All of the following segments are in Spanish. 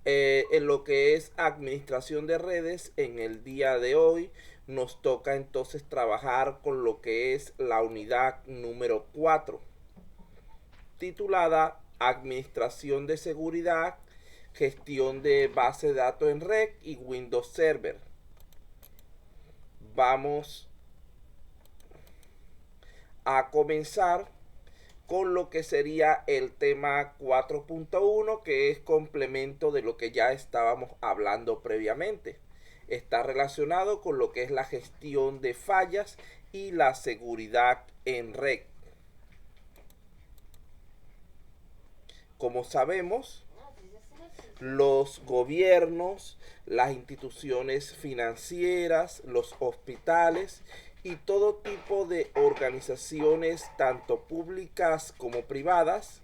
En lo que es administración de redes, en el día de hoy nos toca entonces trabajar con lo que es la unidad número 4, titulada Administración de Seguridad, Gestión de Base de Datos en Red y Windows Server. Vamos a comenzar con lo que sería el tema 4.1, que es complemento de lo que ya estábamos hablando previamente. Está relacionado con lo que es la gestión de fallas y la seguridad en red. Como sabemos, los gobiernos, las instituciones financieras, los hospitales y todo tipo de organizaciones, tanto públicas como privadas,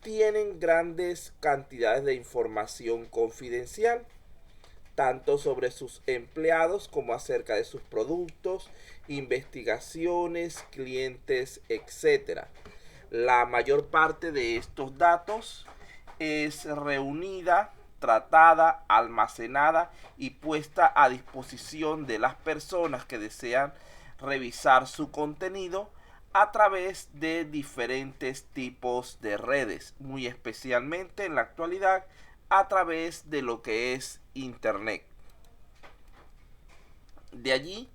tienen grandes cantidades de información confidencial, tanto sobre sus empleados como acerca de sus productos, investigaciones, clientes, etcétera. La mayor parte de estos datos es reunida, tratada, almacenada y puesta a disposición de las personas que desean revisar su contenido a través de diferentes tipos de redes, muy especialmente en la actualidad a través de lo que es Internet. De allí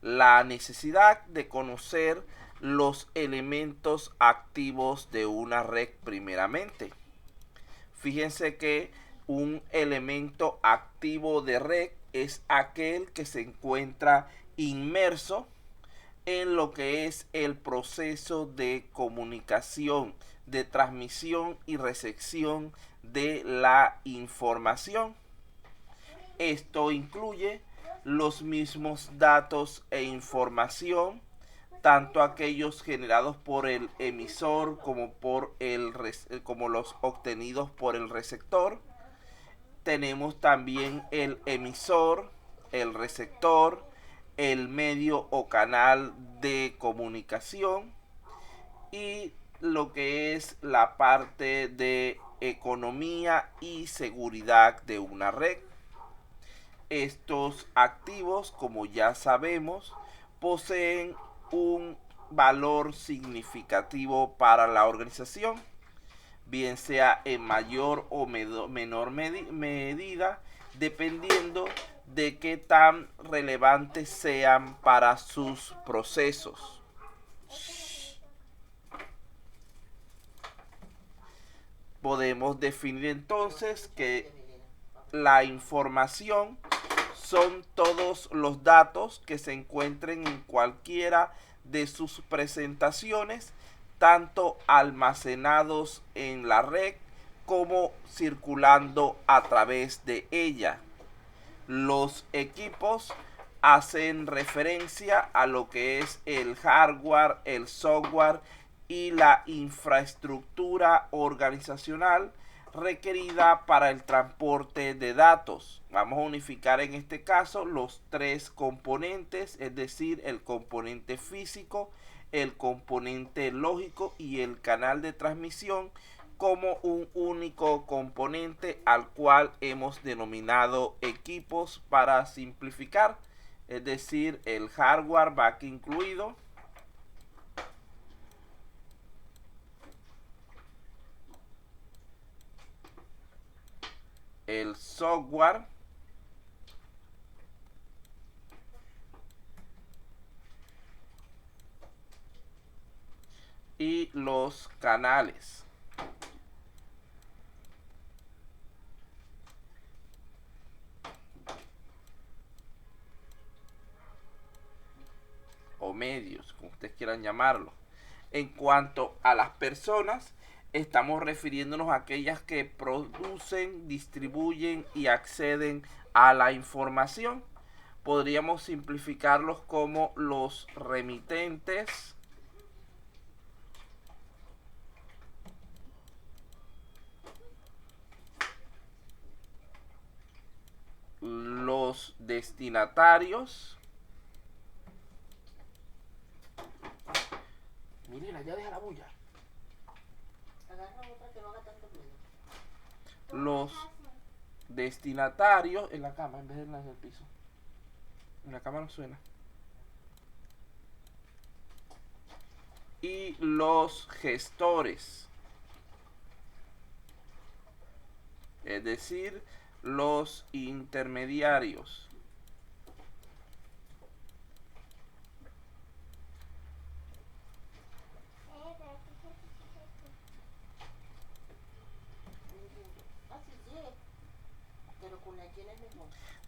la necesidad de conocer los elementos activos de una red primeramente. Fíjense que un elemento activo de red es aquel que se encuentra inmerso en lo que es el proceso de comunicación, de transmisión y recepción de la información. Esto incluye los mismos datos e información, tanto aquellos generados por el emisor como los obtenidos por el receptor. Tenemos también el emisor, el receptor, el medio o canal de comunicación y lo que es la parte de economía y seguridad de una red. Estos activos, como ya sabemos, poseen un valor significativo para la organización, bien sea en mayor o menor medida, dependiendo de qué tan relevantes sean para sus procesos. Podemos definir entonces que la información son todos los datos que se encuentren en cualquiera de sus presentaciones, tanto almacenados en la red como circulando a través de ella. Los equipos hacen referencia a lo que es el hardware, el software y la infraestructura organizacional requerida para el transporte de datos. Vamos a unificar en este caso los tres componentes, es decir, el componente físico, el componente lógico y el canal de transmisión como un único componente al cual hemos denominado equipos para simplificar. Es decir, el hardware va aquí incluido, el software y los canales. O medios, como ustedes quieran llamarlo. En cuanto a las personas, estamos refiriéndonos a aquellas que producen, distribuyen y acceden a la información. Podríamos simplificarlos como los remitentes, los destinatarios. Mirela, ya deja la bulla. Agarra otra que no haga tanto ruido. Los destinatarios en la cama en vez de en el piso. En la cama no suena. Y los gestores, es decir, los intermediarios.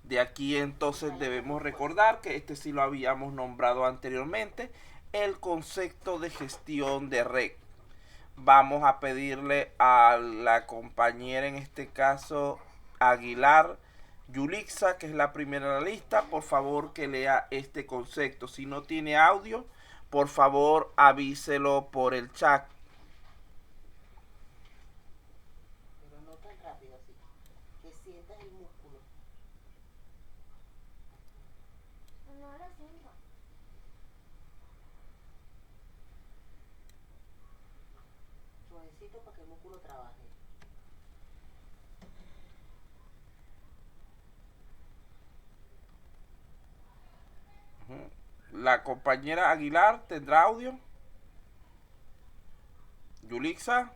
De aquí entonces debemos recordar que este sí lo habíamos nombrado anteriormente, el concepto de gestión de red. Vamos a pedirle a la compañera, en este caso Aguilar Yulixa, que es la primera en la lista, por favor que lea este concepto. Si no tiene audio, por favor avíselo por el chat. Pero no tan rápido así, que sientas el músculo. No lo siento. Suavecito para que el músculo trabaje. La compañera Aguilar tendrá audio. Yulixa.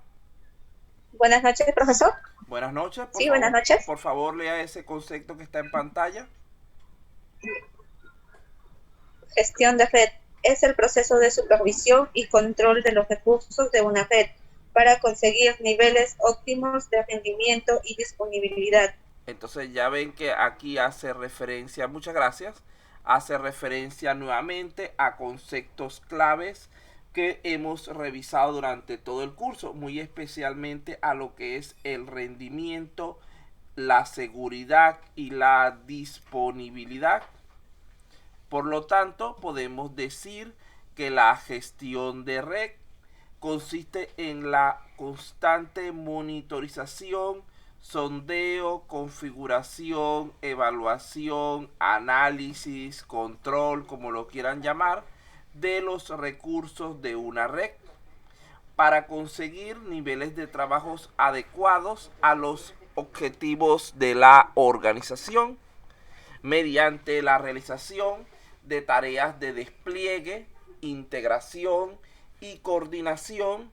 Buenas noches, profesor. Buenas noches. Sí, buenas noches. Por favor, lea ese concepto que está en pantalla. Gestión de red es el proceso de supervisión y control de los recursos de una red para conseguir niveles óptimos de rendimiento y disponibilidad. Entonces ya ven que aquí hace referencia, muchas gracias, hace referencia nuevamente a conceptos claves que hemos revisado durante todo el curso, muy especialmente a lo que es el rendimiento, la seguridad y la disponibilidad. Por lo tanto, podemos decir que la gestión de red consiste en la constante monitorización, sondeo, configuración, evaluación, análisis, control, como lo quieran llamar, de los recursos de una red para conseguir niveles de trabajos adecuados a los objetivos de la organización mediante la realización de tareas de despliegue, integración y coordinación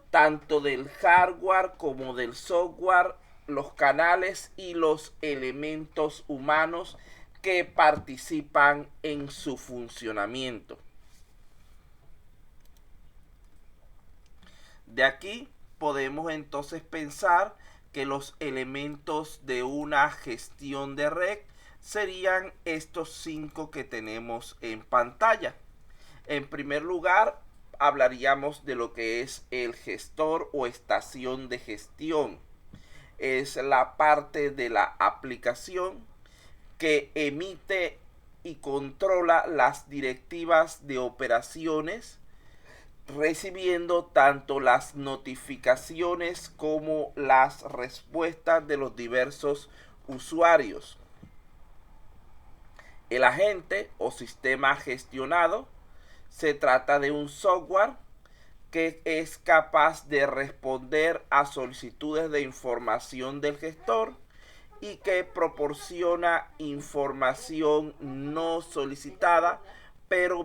tanto del hardware como del software, los canales y los elementos humanos que participan en su funcionamiento. De aquí podemos entonces pensar que los elementos de una gestión de red serían estos 5 que tenemos en pantalla. En primer lugar, hablaríamos de lo que es el gestor o estación de gestión. Es la parte de la aplicación que emite y controla las directivas de operaciones, recibiendo tanto las notificaciones como las respuestas de los diversos usuarios. El agente o sistema gestionado se trata de un software que es capaz de responder a solicitudes de información del gestor y que proporciona información no solicitada, pero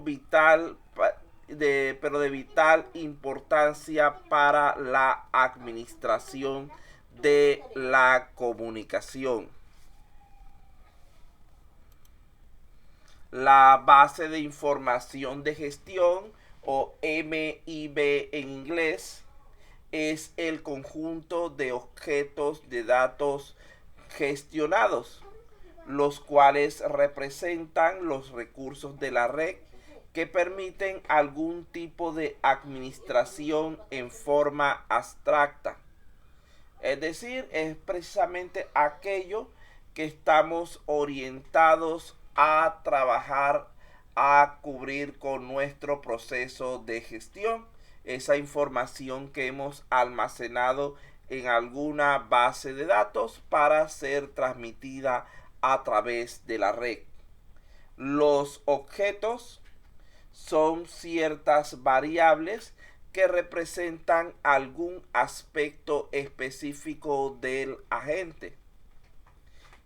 de vital importancia para la administración de la comunicación. La base de información de gestión, o MIB en inglés, es el conjunto de objetos de datos gestionados, los cuales representan los recursos de la red que permiten algún tipo de administración en forma abstracta. Es decir, es precisamente aquello que estamos orientados a trabajar, a cubrir con nuestro proceso de gestión. Esa información que hemos almacenado en alguna base de datos para ser transmitida a través de la red. Los objetos son ciertas variables que representan algún aspecto específico del agente.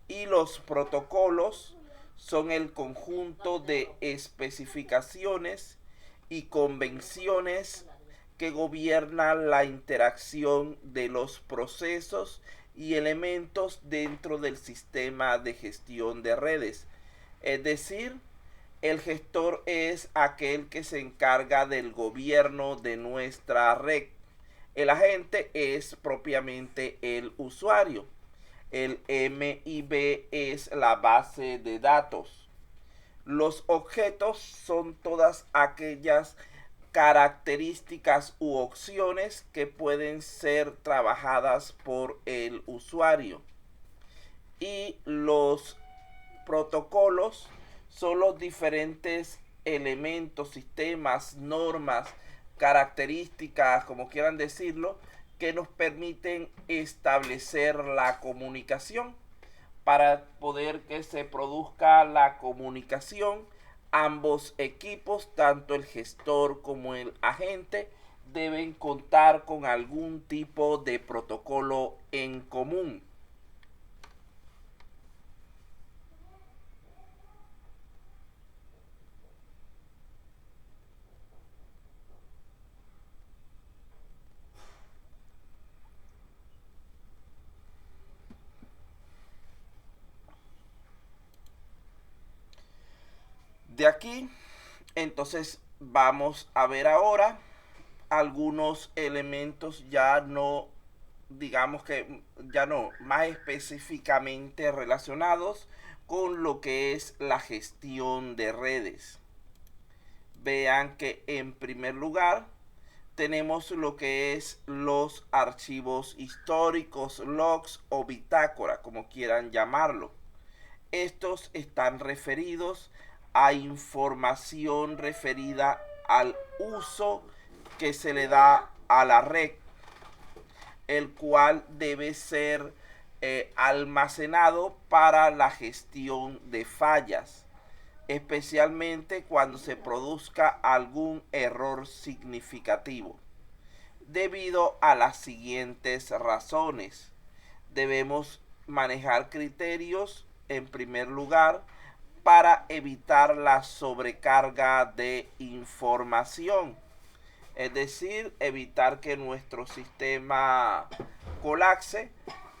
Y los protocolos son el conjunto de especificaciones y convenciones que gobiernan la interacción de los procesos y elementos dentro del sistema de gestión de redes. Es decir, el gestor es aquel que se encarga del gobierno de nuestra red. El agente es propiamente el usuario. El MIB es la base de datos. Los objetos son todas aquellas características u opciones que pueden ser trabajadas por el usuario. Y los protocolos son los diferentes elementos, sistemas, normas, características, como quieran decirlo, que nos permiten establecer la comunicación. Para poder que se produzca la comunicación, ambos equipos, tanto el gestor como el agente, deben contar con algún tipo de protocolo en común. De aquí, entonces vamos a ver ahora algunos elementos ya no, digamos que ya no, más específicamente relacionados con lo que es la gestión de redes. Vean que en primer lugar tenemos lo que es los archivos históricos, logs o bitácora, como quieran llamarlo. Estos están referidos a información referida al uso que se le da a la red, el cual debe ser almacenado para la gestión de fallas, especialmente cuando se produzca algún error significativo. Debido a las siguientes razones, debemos manejar criterios, en primer lugar, para evitar la sobrecarga de información. Es decir, evitar que nuestro sistema colapse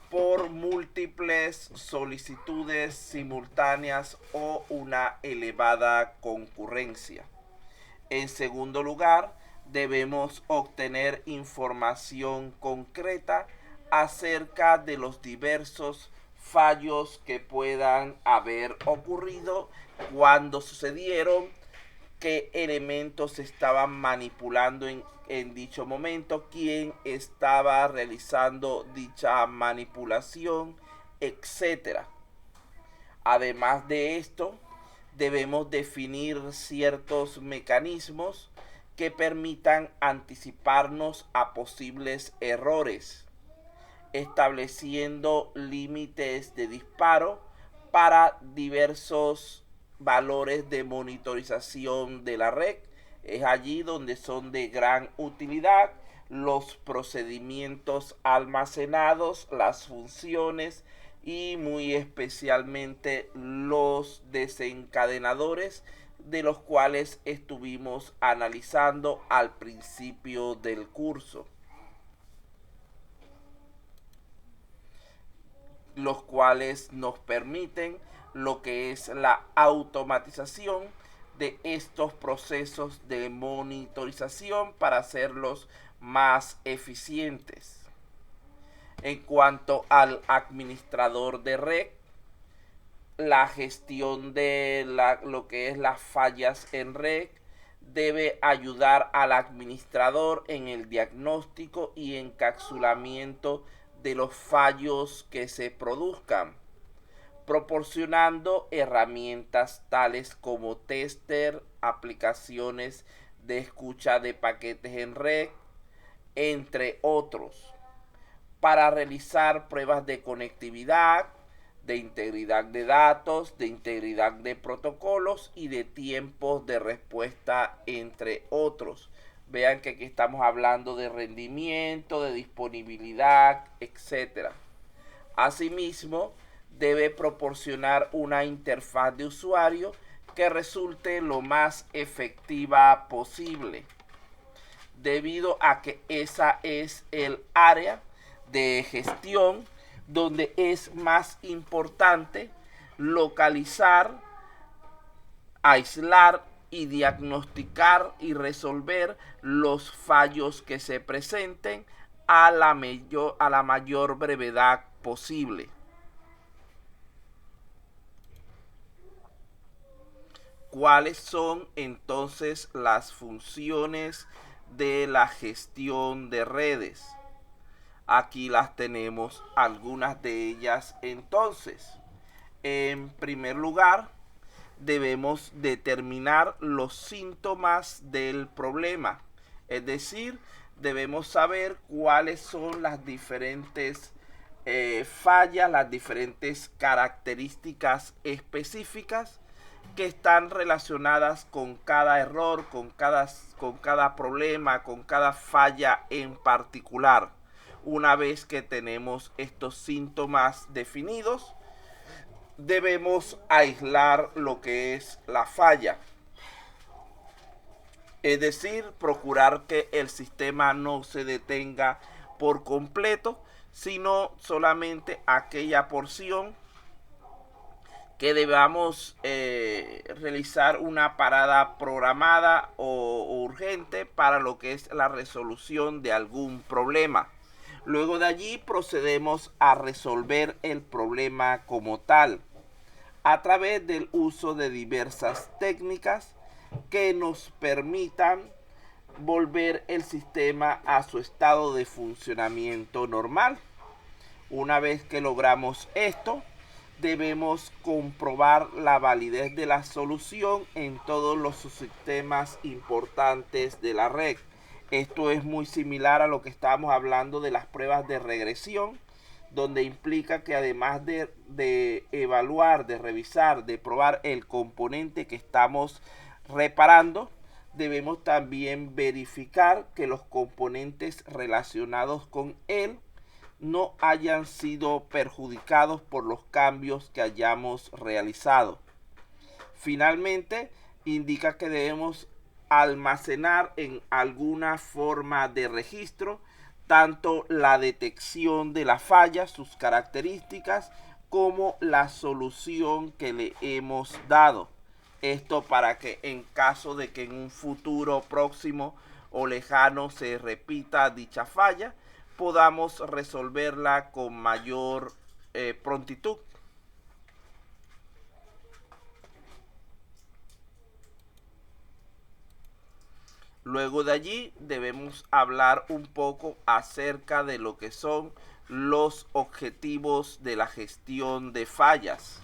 por múltiples solicitudes simultáneas o una elevada concurrencia. En segundo lugar, debemos obtener información concreta acerca de los diversos fallos que puedan haber ocurrido, cuando sucedieron, qué elementos se estaban manipulando en dicho momento, quién estaba realizando dicha manipulación, etcétera. Además de esto, debemos definir ciertos mecanismos que permitan anticiparnos a posibles errores, estableciendo límites de disparo para diversos valores de monitorización de la red. Es allí donde son de gran utilidad los procedimientos almacenados, las funciones y muy especialmente los desencadenadores, de los cuales estuvimos analizando al principio del curso, los cuales nos permiten lo que es la automatización de estos procesos de monitorización para hacerlos más eficientes. En cuanto al administrador de red, la gestión de lo que es las fallas en red debe ayudar al administrador en el diagnóstico y encapsulamiento de los fallos que se produzcan, proporcionando herramientas tales como tester, aplicaciones de escucha de paquetes en red, entre otros, para realizar pruebas de conectividad, de integridad de datos, de integridad de protocolos y de tiempos de respuesta, entre otros. Vean que aquí estamos hablando de rendimiento, de disponibilidad, etc. Asimismo, debe proporcionar una interfaz de usuario que resulte lo más efectiva posible, debido a que esa es el área de gestión donde es más importante localizar, aislar y diagnosticar y resolver los fallos que se presenten a la mayor brevedad posible. ¿Cuáles son entonces las funciones de la gestión de redes? Aquí las tenemos, algunas de ellas entonces. En primer lugar, debemos determinar los síntomas del problema. Es decir, debemos saber cuáles son las diferentes fallas, las diferentes características específicas que están relacionadas con cada error, con cada problema, con cada falla en particular. Una vez que tenemos estos síntomas definidos, debemos aislar lo que es la falla. Es decir, procurar que el sistema no se detenga por completo, sino solamente aquella porción que debamos realizar una parada programada o urgente para lo que es la resolución de algún problema. Luego de allí procedemos a resolver el problema como tal a través del uso de diversas técnicas que nos permitan volver el sistema a su estado de funcionamiento normal. Una vez que logramos esto, debemos comprobar la validez de la solución en todos los subsistemas importantes de la red. Esto es muy similar a lo que estábamos hablando de las pruebas de regresión, donde implica que además de evaluar, de revisar, de probar el componente que estamos reparando, debemos también verificar que los componentes relacionados con él no hayan sido perjudicados por los cambios que hayamos realizado. Finalmente, indica que debemos almacenar en alguna forma de registro tanto la detección de la falla, sus características, como la solución que le hemos dado. Esto para que en caso de que en un futuro próximo o lejano se repita dicha falla, podamos resolverla con mayor prontitud. Luego de allí debemos hablar un poco acerca de lo que son los objetivos de la gestión de fallas.